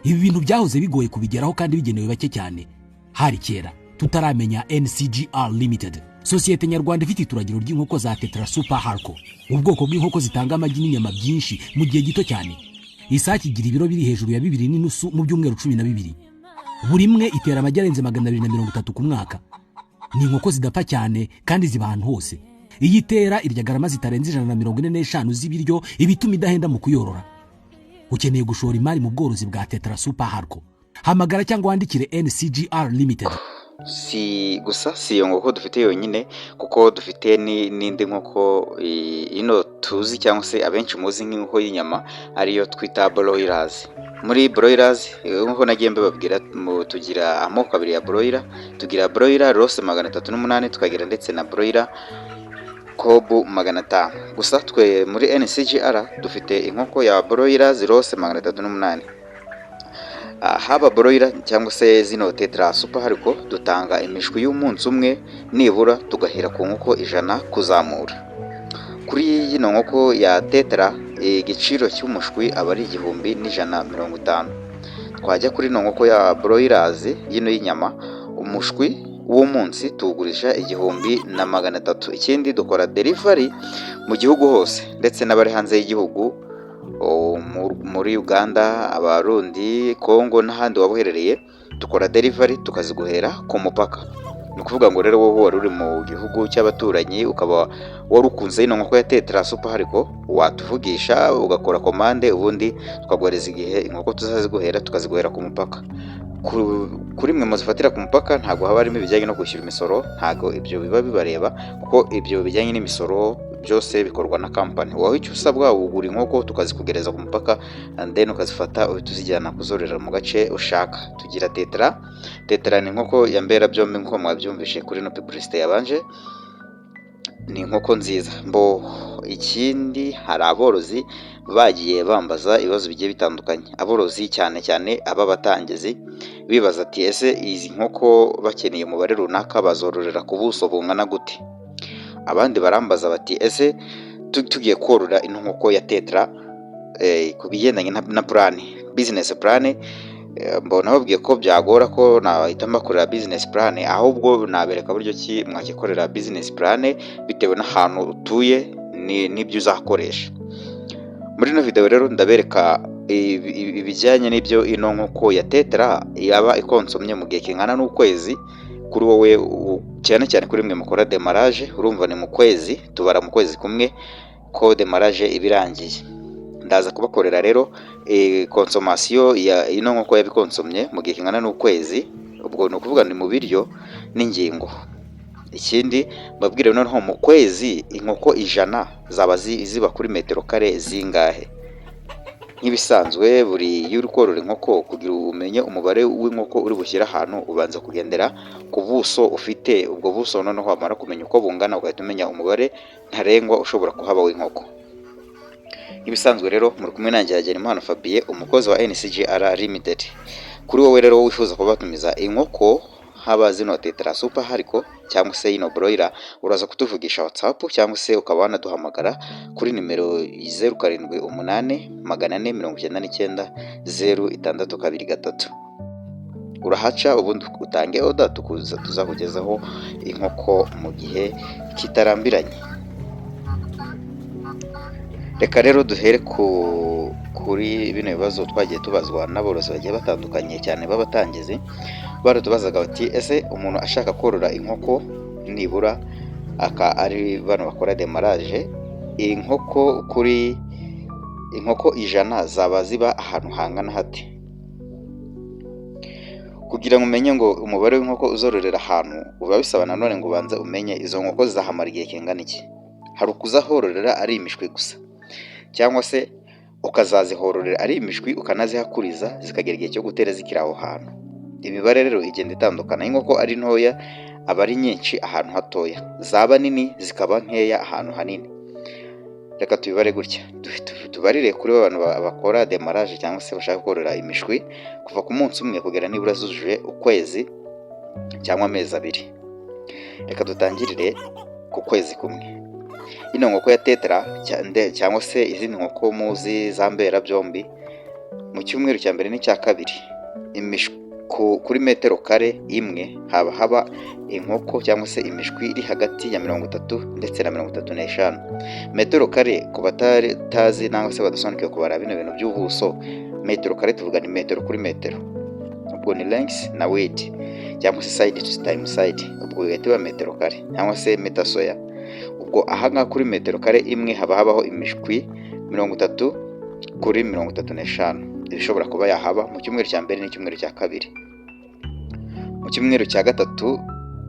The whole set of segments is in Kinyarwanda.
Ibi bintu byahoze bigoye kubigeraho kandi bigenewe bake cyane. Hari kera tutaramenya NCGR Limited, sosiyete nyarwanda ifite ituragiro ry'inkoko za Tetra Super Harco, ubwoko bw'inkoko zitanga amagi n'inyama byinshi mu gihe gito cyane. Isake igira ibiro biri hejuru ya 2.5 mu byumweru 12. Buri imwe itera amagi arenze 230 ku mwaka. Ni inkoko zidapfa cyane kandi ziba ahantu hose. Iyi itera irya garama zitarenze 145 z'ibiryo, ibituma idahenda mu kuyorora. Ukeneye gushora imari mu bworozi bwa Tetra Super Harco, hamagara cyangwa wandikire NCGR Limited. Si gusa si iyo nkoko dufite yonyine, kuko dufite n'indi nkoko ino tuzi cyangwa se abenshi muzi nk'inkoko y'inyama ariyo twita broilers. Muri broilers nk'uko nagiye mbabwira tugira amoko abiri ya broiler. Tugira broiler rose 308, tukagira ndetse na broiler kobu 500. Gusa twe muri NCGR dufite inkoko ya broilers rose 308. Haba broiler cyangwa se zino Tetra Super Harco dutanga imishwi y'umunsi umwe nibura tugahera ku nkoko 100 kuzamura. Kuri yino nkoko ya Tetra igiciro cy'umushwi aba ari 1150. Twajya kuri no nkoko ya broilers yino y'inyama, umushwi w'umunsi tugurisha 1300. Ikindi dukora delivery mu gihugu hose ndetse n'abari hanze y'igihugu, muri Uganda, Abarundi, Kongo n'ahandi wabuherereye, dukora delivery tukaziguhera ku mupaka. Ni kuvuga ngo rero wowe wari uri mu gihugu cy'abaturanyi ukaba warukunze ino nkoko ya Tetra Super Harco, watuvugisha ugakora komande, ubundi tukaguhereza igihe inkoko tuzaziguhera tukaziguhera ku mupaka. Kuri mwe muzifatira ku mupaka ntago haba harimo ibijyanye no kwishyura imisoro, ntago ibyo biba bibareba, kuko ibyo bijyanye n'imisoro byose bikorwa na company. Wowe icyo usabwa ugura inkoko tukazikugereza ku mupaka, and then ukazifata tuzijyana kuzorera mu gace ushaka. Tugira Tetra ni inkoko ya mbera byombi nko mwabyumvishe kuri no publicité yabanje. Ni inkoko nziza. Ikindi hari aborozi bagiye bambaza ibibazo bigiye bitandukanye. Aborozi cyane cyane ababatangizi bibaza ati ese izi nkoko bakeneye umubare runaka bazororera ku buso bungana gute? Abandi barambaza bati ese tugiye korora inkoko ya Tetra ku bigendanye na business plan, mbona babwiye ko byagora ko nahita mbakorera business plan, ahubwo nabereka buryo ki mwakikorera business plan bitewe n'ahantu utuye n'ibyo uzakoresha. Muri no video rero ndabereka ibijyanye n'ibyo ino nkoko ya Tetra yaba ikonsomye mu gihe kingana n'ukwezi. Kuri wowe cyane cyane kuri mwe mukora demarage, urumva ni mu kwezi, tubara mu kwezi kumwe ko demarage ibirangiye. Ndaza kubakorera rero consommation ya ino nkoko yabikonsomye mu gihe kingana n'ukwezi, ubwo no kuvuga ni mu biryo n'ingingo. Ikindi babwire noneho mu kwezi inkoko 100 zaba ziba kuri metero kare zingahe. Nk'ibisanzwe buri uri korora inkoko kugira umenye umubare w'inkoko uri bushyira ahantu, ubanza kugendera ku buso ufite. Ubwo buso noneho wamara kumenya uko bungana ugahita umenya umubare ntarengwa ushobora kuhaba w'inkoko. Ibisanzwe rero muri kumwe nanjye Hagenimana Fabien, umukozi wa NCGR Limited. Kuri wowe rero wifuza kubatumiza inkoko haba zino Tetra Super Harco cyangwa se ino broiler, uraza kutuvugisha WhatsApp cyangwa se ukaba wanaduhamagara kuri nimero 0788 499 0623. Urahaca ubundi utange order tuzakugezaho inkoko mu gihe kitarambiranye. Reka rero duhere kuri bino bibazo twagiye tubazwa n'aborozi bagiye batandukanye cyane babatangizi. Baratubazaga bati ese umuntu ashaka korora inkoko nibura ari bano bakora demarage, inkoko 100 zaba ziba ahantu hangana hati? Kugira ngo umenye ngo umubare w'inkoko uzororera ahantu, uba bisaba nanone ngo ubanze umenye izo nkoko zahamara igihe kingana iki. Hari ukuzahororera ari imishwi gusa, cyangwa se ukazazihororera ari imishwi ukanazihakuriza zikagera igihe cyo gutera zikiri aho hantu. Imibare rero igenda itandukana. Inkoko ari ntoya aba ari nyinshi ahantu hatoya, zaba nini zikaba nkeya ahantu hanini. Reka tubibare gutya, tubarire kuri abantu bakora demarage cyangwa se bashaka korora imishwi kuva ku munsi umwe kugera nibura zujuje ukwezi cyangwa amezi 2. Reka dutangirire ku kwezi kumwe. Ino nkoko ya Tetra cyangwa se izindi nkoko muzi za mbera byombi, mu cyumweru cya mbere n'icya kabiri kuri metero kare imwe haba inkoko cyangwa se imishwi iri hagati ya 30 ndetse na 35. Metero kare ku batazi nangwa se badasobanukiwe kubara bino bintu by'ubuso, metero kare tuvuga ni metero kuri metero, ubwo ni length na width cyangwa se side to times side, ubwo bigahita metero kare cyangwa se meter square. Ubwo aha kuri metero kare imwe habaho imishwi 30 kuri 35. Ibishobora kuba yahaba mu cyumweru cya mbere n'icyumweru cya kabiri. Mu cyumweru cya gatatu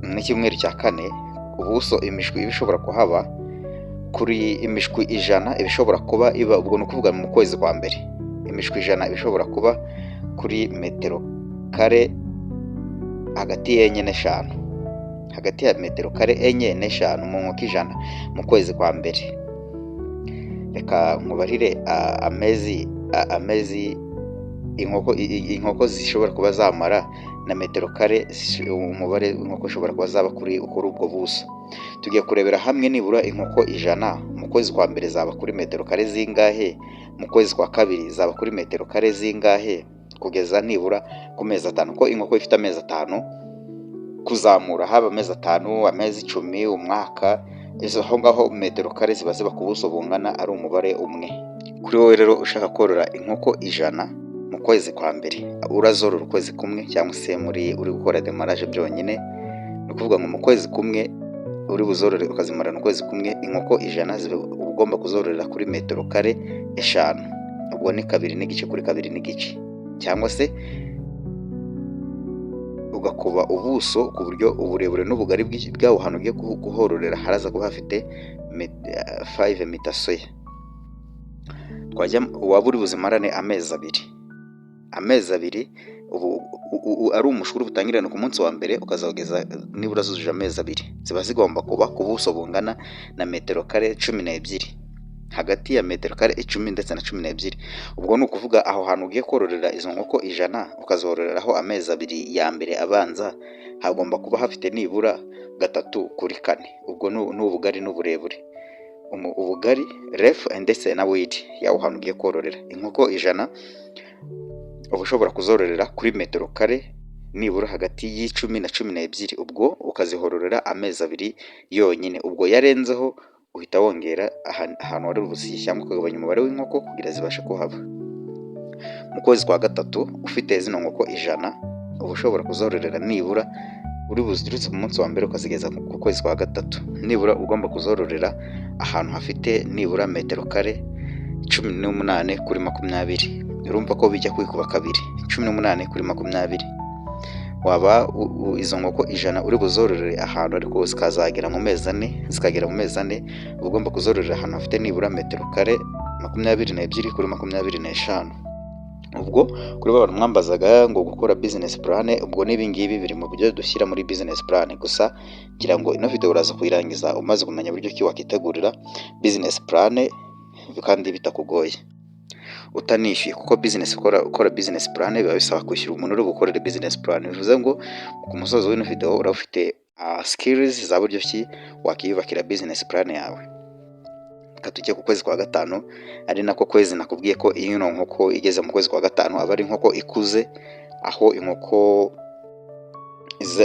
n'icyumweru cya kane ubuso imishwi ibishobora kuhaba kuri imishwi 100 ibishobora kuba iba, ubwo ni ukuvuga mu kwezi kwa mbere imishwi 100 ibishobora kuba kuri metero kare hagati y'enye n'eshanu, hagati ya metero kare enye n'eshanu mu nkoko 100 mu kwezi kwa mbere. Reka nkubarire amezi inkoko zishobora kuba zamara na metero kare, umubare inkoko ushobora kuba zaba kuri ubwo buso. Tugiye kurebera hamwe nibura inkoko 100 mu kwezi kwa mbere zaba kuri metero kare zingahe, mu kwezi kwa kabiri zaba kuri metero kare zingahe, kugeza nibura ku mezi 5, ko inkoko ifite amezi 5 kuzamura, haba amezi 5, amezi 10, umwaka, aho ngaho metero kare ziba ku buso bungana ari umubare umwe. Kuri wowe rero ushaka korora inkoko 100 mu kwezi kwa mbere, urazorora ukwezi kumwe cyangwa se uri gukora demarage byonyine, ni ukuvuga ngo mu kwezi kumwe uri buzorore ukazimarana ukwezi kumwe, inkoko 100 ziba ugomba kuzororera kuri metero kare 5, ubwo ni 2 n'igice kuri 2 n'igice, cyangwa se ugakuba ubuso ku buryo uburebure n'ubugari bw'aho hantu ugiye guhororera haraza kuba hafite 5 meter square. Waba uri buzimarane amezi 2 ubu ari umushuri butangirana ku munsi wa mbere ukazageza nibura zujuje amezi 2, ziba zigomba kuba ku buso bungana na metero kare 12, hagati ya metero kare 10 ndetse na 12. Ubwo ni ukuvuga aho hantu ugiye kororera izo nkoko 100 ukazororeraho amezi 2 ya mbere abanza, hagomba kuba hafite nibura 3 kuri 4. Ubwo ni ubugari n'uburebure, ubugari ref ndetse na width yaho hantu ugiye kororera inkoko 100. Uba ushobora kuzororera kuri metero kare nibura hagati y'10 na 12, ubwo ukazihororera amezi 2 yonyine. Ubwo yarenzeho uhita wongera ahantu wari ubusishya cyangwa ukagabanya umubare w'inkoko kugira zibashe kuhaba. Mu kwezi kwa gatatu ufite zino nkoko 100 uba ushobora kuzororera nibura uri buzirutse ku munsi wa mbere ukazigeza ku kwezi kwa gatatu, nibura ugomba kuzororera ahantu hafite nibura metero kare 18 kuri 20. Urumva ko bijya kwikuba kabiri, 18 kuri 20. Waba izo nkoko 100 uri buzororere ahantu ariko zikazagera mu mezi 4, zikagera mu mezi 4, ugomba kuzororera ahantu hafite nibura metero kare 22 kuri 25. Ubwo kuri abantu mwambazaga ngo gukora business plan, ubwo n'ibingibi biri mu buryo dushyira muri business plan. Gusa ngira ngo ino video uraza kuyirangiza umaze kumenya buryo ki wakitegurira business plan kandi bitakugoye utanishyuye, kuko ukora business plan biba bisaba kwishyura umuntu uri gukorera business plan. Bivuze ngo ku musozo w'ino video urafite skills za buryo ki wakiyubakira business plan yawe. Katujye ku kwezi kwa gatanu, ari nako kwezi nakubwiye ko iyo nkoko igeze mu kwezi kwa gatanu aba ari inkoko ikuze, aho inkoko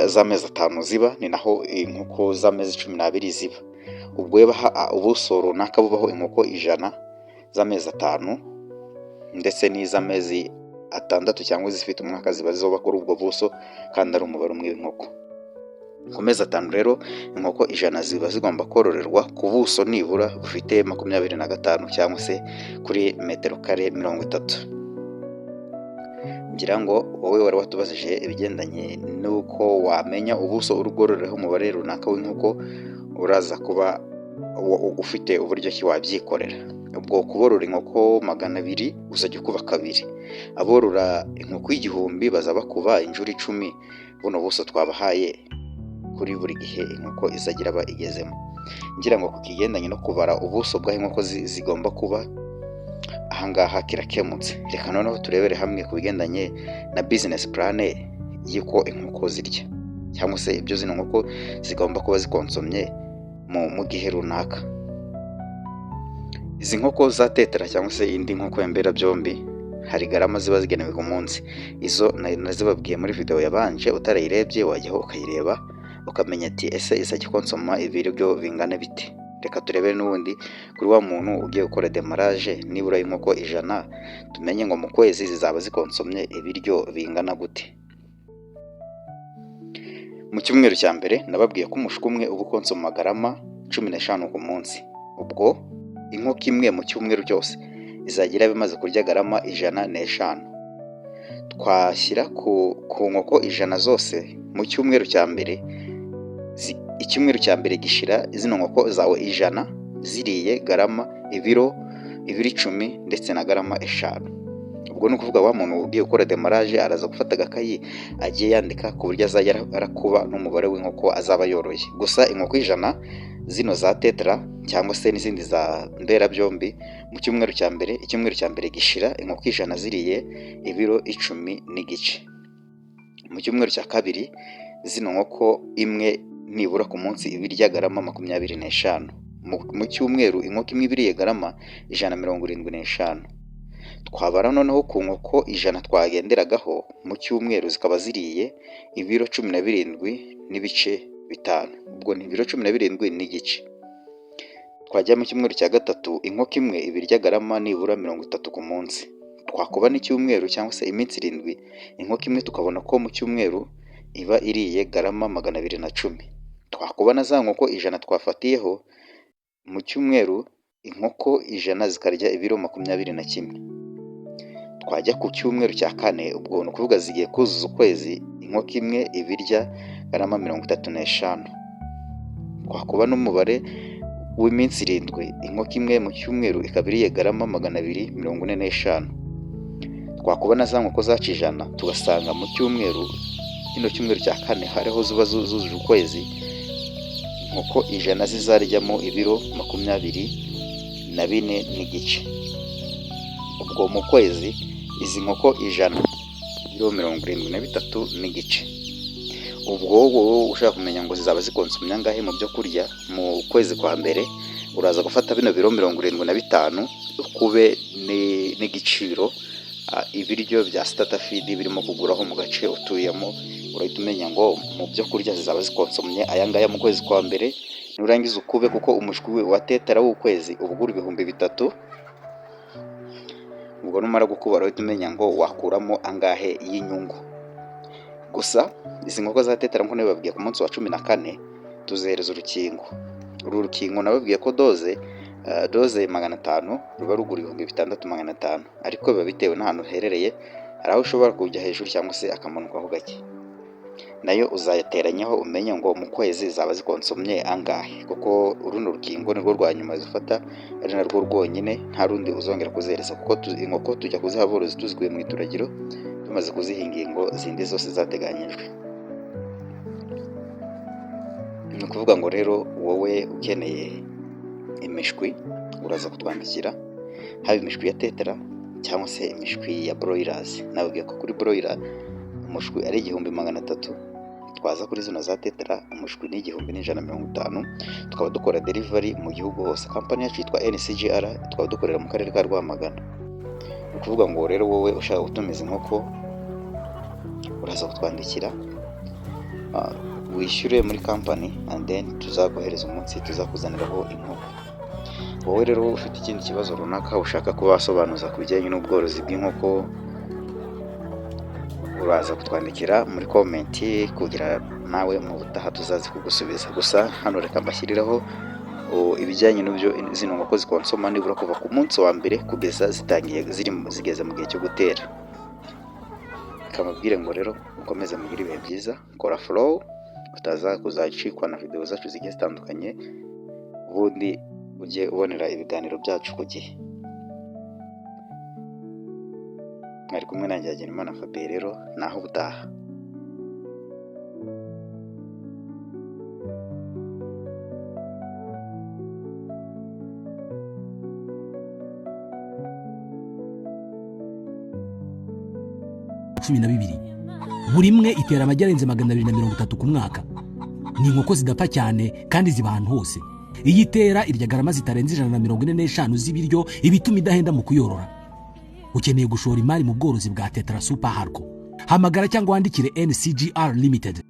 z'amezi 5 ziba, ni naho inkoko z'amezi 12 ziba. Ubwo ubuso runaka bubaho inkoko 100 z'amezi 5 ndetse n'iz'amezi 6 cyangwa zifite umwaka ziba zizoba kuri ubwo buso, kandi ari umubare umwe w'inkoko. Ku mezi 5 rero inkoko 100 ziba zigomba kororerwa ku buso nibura bufite 25 cyangwa se kuri metero kare 30. Ngira ngo wowe wari watubazije ibigendanye nuko wamenya ubuso urugororeho umubare runaka w'inkoko, uraza kuba ufite uburyo ki wabyikorera. Ubwo kuborora inkoko 200 uzajya kuba kabiri, aborora inkoko 1000 bazaba kuba injuri 10. Buno buso twabahaye kuri buri gihe inkoko izagira aba igezemo. Ngira ngo kukigendanye no kubara ubuso bwa inkoko zigomba kuba ahangaha kirakemutse. Reka noneho turebere hamwe kubigendanye na business plan y'uko inkoko zirya, cyangwa se ibyo zino nkoko zigomba kuba zikonsomye mu gihe runaka. Izi nkoko za tetera cyangwa se indi nkoko ya mbera byombi hari garama ziba zigenewe ku munsi. Izo nazibabwiye muri video yabanje, utarayirebye wajyaho ukayireba ukamenya ati ese izajya konsoma ibiryo bingana bite. Reka turebe n'ubundi kuri wa muntu ugiye gukora demarage nibura inkoko 100, tumenye ngo mu kwezi zizaba zikonsomye ibiryo bingana gute. Mu cyumweru cya mbere nababwiye ko umushwi umwe uba ukonsoma garama 15 ku munsi. Ubwo inkoko imwe mu cyumweru cyose izagira bimaze kurya garama 105. Twashyira ku nkoko 100 zose mu cyumweru cya mbere, icyumweru cya mbere gishira izino nkoko zawe 100 ziriye garama ibiro 10 ndetse na garama 5. Ubwo ni kuvuga wa muntu ugiye gukora demarage araza gufata agakayi agiye yandika ku buryo azajya arakuba n'umubare w'inkoko azaba yoroye. Gusa inkoko 100 zino za tetra cyangwa se n'izindi za mbera byombi mu cyumweru cya mbere, icyumweru cya mbere gishira inkoko 100 ziriye ibiro 10 n'igice. Mu cyumweru cya kabiri zino nkoko imwe nibura ku munsi ibirya garama 25. Mu cyumweru inkoko imwe ibiriye garama 175. Twabara noneho ku nkoko 100 twagenderagaho mu cyumweru zikaba ziriye ibiro 17 n'ibice 5. Ubwo ni ibiro 17 n'igice. Twajya mu cyumweru cya gatatu inkoko imwe ibirya garama nibura 30 ku munsi. Twakuba n'icyumweru cyangwa se iminsi 7 inkoko imwe tukabona ko mu cyumweru iba iriye garama 210. Twakuba na za nkoko 100 twafatiyeho mu cyumweru inkoko 100 zikarya ibiro 21. Twajya ku cyumweru cya kane, ubwo ni ukuvuga zigiye kuzuza ukwezi, inkoko imwe ibirya garama 35. Twakuba n'umubare w'iminsi 7 inkoko imwe mu cyumweru ikabiriye garama 245. Twakuba na za nkoko zacu 100 tugasanga mu cyumweru kino cyumweru cya kane hariho zuba zuzuje ukwezi, inkoko 100 zizaryamo ibiro 24 n'igice. Ubwo mu kwezi izi nkoko 100 ibiro 73 n'igice. Ubwo wowe ushaka kumenya ngo zizaba zikonsomye angahe mu byo kurya mu kwezi kwa mbere, uraza gufata bino biro 75 ukube n'igiciro ibiryo bya starter feed birimo kuguraho mu gace utuyemo. Urahita umenya ngo mu byo kurya zizaba zikonsomye ayangaya mu kwezi kwa mbere. Nurangiza ukube kuko umushwi wa tetera w'ukwezi ubugura 3000. Ubwo numara gukuba urahita umenya ngo wakuramo angahe y'inyungu. Gusa izi nkoko za tetera nko nababwiye ku munsi wa 14 tuzehereza urukingo. Uru rukingo nababwiye ko doze 500 ruba rugura 6500, ariko biba bitewe n'ahantu uherereye. Hari aho ushobora kujya hejuru cyangwa se akamanukaho gake. Nayo uzayateranyaho umenye ngo mu kwezi zaba zikonsomye angahe, kuko uruno rukingo nirwo rwa nyuma zifata, ari narwo rwonyine, nta rundi uzongera kuzihereza kuko inkoko tujya kuzihaboroza tuzikuye mu ituragiro tumaze kuzihinga ingo zindi zose zateganyijwe. Ni ukuvuga ngo rero wowe ukeneye imishwi uraza kutwandikira, haba imishwi ya tetera cyangwa se imishwi ya broilers. Nababwiye ko kuri broiler umushwi ari 1300, twaza kuri zino za tetera umushwi ni 1150. Tukaba dukora delivery mu gihugu hose. Company yacu yitwa NCGR, tukaba dukorera mu karere ka Rwamagana. Ni ukuvuga ngo rero wowe ushaka gutumiza inkoko uraza kutwandikira, wishyure muri company and then tuzakohereza umunsi tuzakuzaniraho inkoko. Wowe rero ufite ikindi kibazo runaka ushaka kuba wasobanuza ku bijyanye n'ubworozi bw'inkoko, uraza kutwandikira muri comment kugira nawe mu butaha tuzazi kugusubiza. Gusa hano reka mbashyiriraho ibijyanye n'ibyo zino nkoko zikonsoma nibura kuva ku munsi wa mbere kugeza zigeze mu gihe cyo gutera. Kamubwire ngo rero mukomeze mugire ibihe byiza, kora follow utaza kuzacikwa na video zacu zigiye zitandukanye, ubundi ujye ubonera ibiganiro byacu ku gihe. Mwari kumwe nanjye Hagenimana Fabien, rero naho ubutaha. Buri imwe itera amagi arenze 230 ku mwaka. Ni inkoko zidapfa cyane kandi ziba ahantu hose. Iyi itera irya garama zitarenze 145 z'ibiryo, ibituma idahenda mu kuyorora. ukeneye gushora imari mu bworozi bwa Tetra Super Harco, hamagara cyangwa wandikire NCGR Limited